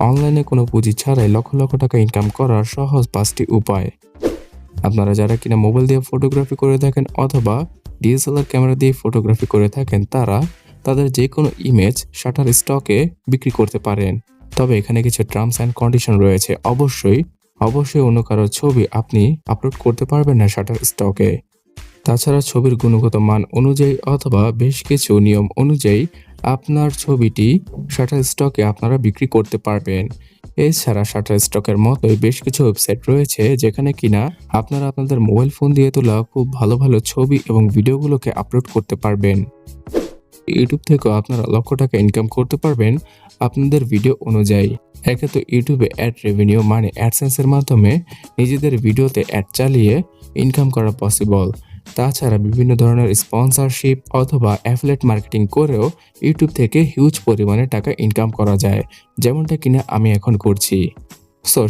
অনলাইনে কোনো পুঁজি ছাড়াই লক্ষ লক্ষ টাকা ইনকাম করার সহজ 5টি উপায়। আপনারা যারা কিনা মোবাইল দিয়ে ফটোগ্রাফি করে থাকেন অথবা ডিএসএলআর ক্যামেরা দিয়ে ফটোগ্রাফি করে থাকেন, তারা তাদের যে কোনো ইমেজ শাটার স্টকে বিক্রি করতে পারেন। তবে এখানে কিছু টার্মস অ্যান্ড কন্ডিশন রয়েছে। অবশ্যই অন্য কারো ছবি আপনি আপলোড করতে পারবেন না শাটার স্টকে। তাছাড়া ছবির গুণগত মান অনুযায়ী অথবা বেশ কিছু নিয়ম অনুযায়ী আপনার ছবিটি শাটার স্টকে আপনারা বিক্রি করতে পারবেন। এছাড়া শাটার স্টকের মতোই বেশ কিছু ওয়েবসাইট রয়েছে যেখানে কিনা আপনারা আপনাদের মোবাইল ফোন দিয়ে তোলা খুব ভালো ভালো ছবি এবং ভিডিওগুলোকে আপলোড করতে পারবেন। ইউটিউব থেকেও আপনারা লক্ষ টাকা ইনকাম করতে পারবেন আপনাদের ভিডিও অনুযায়ী। একে তো ইউটিউবে অ্যাড রেভিনিউ মানে অ্যাডসেন্সের মাধ্যমে নিজেদের ভিডিওতে অ্যাড চালিয়ে ইনকাম করা পসিবল। তাছাড়া বিভিন্ন ধরনের স্পন্সরশিপ অথবা অ্যাফিলিয়েট মার্কেটিং করেও ইউটিউব থেকে হিউজ পরিমাণে টাকা ইনকাম করা যায়, যেমনটা কিনা আমি এখন করছি।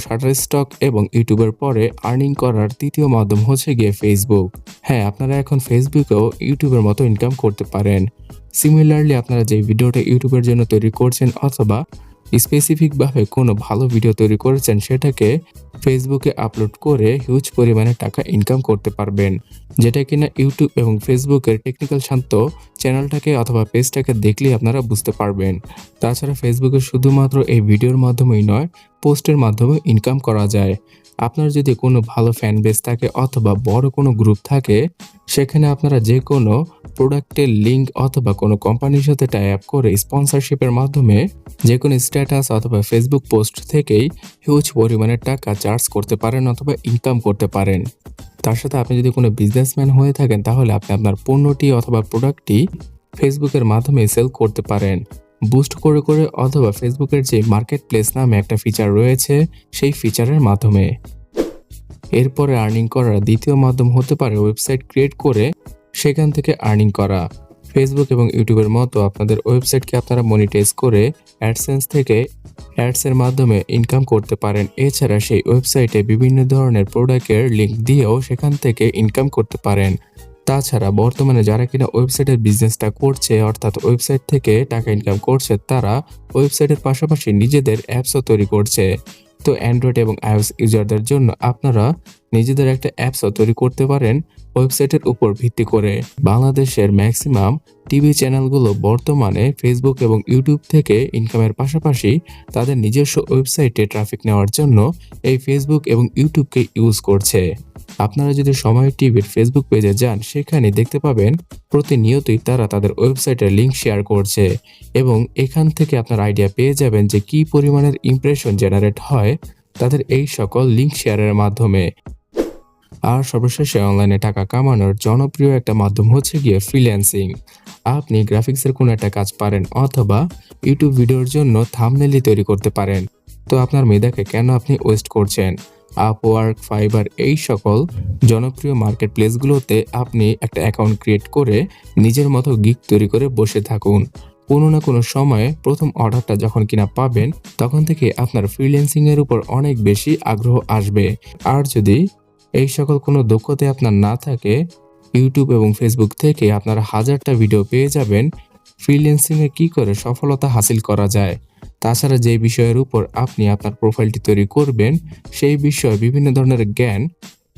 শাটার স্টক এবং ইউটিউবের পরে আর্নিং করার তৃতীয় মাধ্যম হচ্ছে গিয়ে ফেসবুক। হ্যাঁ, আপনারা এখন ফেসবুকেও ইউটিউবের মতো ইনকাম করতে পারেন। সিমিলারলি আপনারা যে ভিডিওটা ইউটিউবের জন্য তৈরি করছেন অথবা স্পেসিফিকভাবে কোনো ভালো ভিডিও তৈরি করেছেন, সেটাকে ফেসবুকে আপলোড করে হিউজ পরিমাণে টাকা ইনকাম করতে পারবেন, যেটা কিনা ইউটিউব এবং ফেসবুকের টেকনিক্যাল শান্ত চ্যানেলটাকে অথবা পেজটাকে দেখলেই আপনারা বুঝতে পারবেন। তাছাড়া ফেসবুকে শুধুমাত্র এই ভিডিওর মাধ্যমেই নয়, পোস্টের মাধ্যমে ইনকাম করা যায়। আপনার যদি কোনো ভালো ফ্যান বেস থাকে অথবা বড় কোনো গ্রুপ থাকে, সেখানে আপনারা যে কোনো প্রোডাক্টের লিঙ্ক অথবা কোনো কোম্পানির সাথে টাই আপ করে স্পন্সরশিপের মাধ্যমে যে কোনো স্ট্যাটাস অথবা ফেসবুক পোস্ট থেকেই হিউজ পরিমাণে টাকা চার্জ করতে পারেন অথবা ইনকাম করতে পারেন। তার সাথে আপনি যদি কোনো বিজনেসম্যান হয়ে থাকেন, তাহলে আপনি আপনার পণ্যটি অথবা প্রোডাক্টটি ফেসবুকের মাধ্যমে সেল করতে পারেন বুস্ট করে করে অথবা ফেসবুকের যে মার্কেট প্লেস নামে একটা ফিচার রয়েছে, সেই ফিচারের মাধ্যমে। এরপরে আর্নিং করার দ্বিতীয় মাধ্যম হতে পারে ওয়েবসাইট ক্রিয়েট করে সেখান থেকে আর্নিং করা। ফেসবুক এবং ইউটিউবের মতো আপনাদের ওয়েবসাইটকে আপনারা মনিটাইজ করে অ্যাডসেন্স থেকে অ্যাডসের মাধ্যমে ইনকাম করতে পারেন। এছাড়া সেই ওয়েবসাইটে বিভিন্ন ধরনের প্রোডাক্টের লিঙ্ক দিয়েও সেখান থেকে ইনকাম করতে পারেন। তাছাড়া বর্তমানে যারা কিনা ওয়েবসাইটের বিজনেসটা করছে অর্থাৎ ওয়েবসাইট থেকে টাকা ইনকাম করছে, তারা ওয়েবসাইটের পাশাপাশি নিজেদের অ্যাপসও তৈরি করছে। তো অ্যান্ড্রয়েড এবং আইওএস ইউজারদের জন্য আপনারা নিজেদের একটা অ্যাপসও তৈরি করতে পারেন ওয়েবসাইটের উপর ভিত্তি করে। বাংলাদেশের ম্যাক্সিমাম টিভি চ্যানেলগুলো বর্তমানে ফেসবুক এবং ইউটিউব থেকে ইনকামের পাশাপাশি তাদের নিজস্ব ওয়েবসাইটে ট্রাফিক নেওয়ার জন্য এই ফেসবুক এবং ইউটিউবকে ইউজ করছে। আপনারা যদি সময় টিভির ফেসবুক পেজে যান, সেখানে দেখতে পাবেন প্রতিনিয়তই তারা তাদের ওয়েবসাইটের লিঙ্ক শেয়ার করছে এবং এখান থেকে আপনার আইডিয়া পেয়ে যাবেন যে কি পরিমাণের ইমপ্রেশন জেনারেট হয় তাদের এই সকল লিঙ্ক শেয়ারের মাধ্যমে। আর সর্বশেষে অনলাইনে টাকা কামানোর জনপ্রিয় একটা মাধ্যম হচ্ছে গিয়ে ফ্রিল্যান্সিং। আপনি গ্রাফিক্সের কোনো একটা কাজ পারেন অথবা ইউটিউব ভিডিওর জন্য থাম্বনেইল তৈরি করতে পারেন। তো আপনার মেধাকে কেন আপনি ওয়েস্ট করছেন? আপওয়ার্ক, ফাইবার এই সকল জনপ্রিয় মার্কেট প্লেসগুলোতে আপনি একটা অ্যাকাউন্ট ক্রিয়েট করে নিজের মতো গিগ তৈরি করে বসে থাকুন। কোনো না কোনো সময়ে প্রথম অর্ডারটা যখন কিনা পাবেন, তখন থেকে আপনার ফ্রিল্যান্সিং এর উপর অনেক বেশি আগ্রহ আসবে। আর যদি এই সকল কোনো দক্ষতা আপনার না থাকে, ইউটিউব এবং ফেসবুক থেকে আপনারা হাজারটা ভিডিও পেয়ে যাবেন ফ্রিল্যান্সিং এ কি করে সফলতা হাসিল করা যায়। তাছাড়া যে বিষয়ের উপর আপনি আপনার প্রোফাইলটি তৈরি করবেন, সেই বিষয়ে বিভিন্ন ধরনের জ্ঞান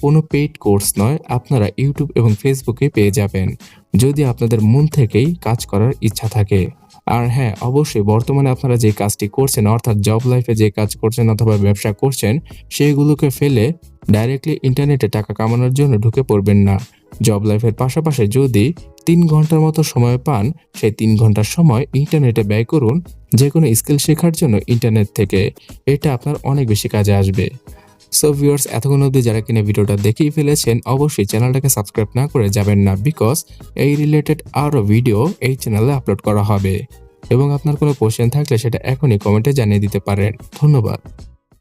কোনো পেইড কোর্স নয়, আপনারা ইউটিউব এবং ফেসবুকে পেয়ে যাবেন যদি আপনাদের মন থেকেই কাজ করার ইচ্ছা থাকে। আর হ্যাঁ, অবশ্যই বর্তমানে আপনারা যে কাজটি করছেন অর্থাৎ জব লাইফে যে কাজ করছেন অথবা ব্যবসা করছেন, সেইগুলোকে ফেলে ডাইরেক্টলি ইন্টারনেটে টাকা কামানোর জন্য ঢুকে পড়বেন না। জব লাইফের পাশাপাশি যদি 3 ঘন্টার মতো সময় পান, সেই 3 ঘন্টার সময় ইন্টারনেটে ব্যয় করুন যে কোনো স্কিল শেখার জন্য ইন্টারনেট থেকে। এটা আপনার অনেক বেশি কাজে আসবে। সো ভিউয়ার্স, এতক্ষণ অবধি যারা কিনা ভিডিওটা দেখেই ফেলেছেন, অবশ্যই চ্যানেলটাকে সাবস্ক্রাইব না করে যাবেন না, বিকজ এই রিলেটেড আরও ভিডিও এই চ্যানেলে আপলোড করা হবে। এবং আপনার কোনো কোশ্চেন থাকলে সেটা এখনই কমেন্টে জানিয়ে দিতে পারেন। ধন্যবাদ।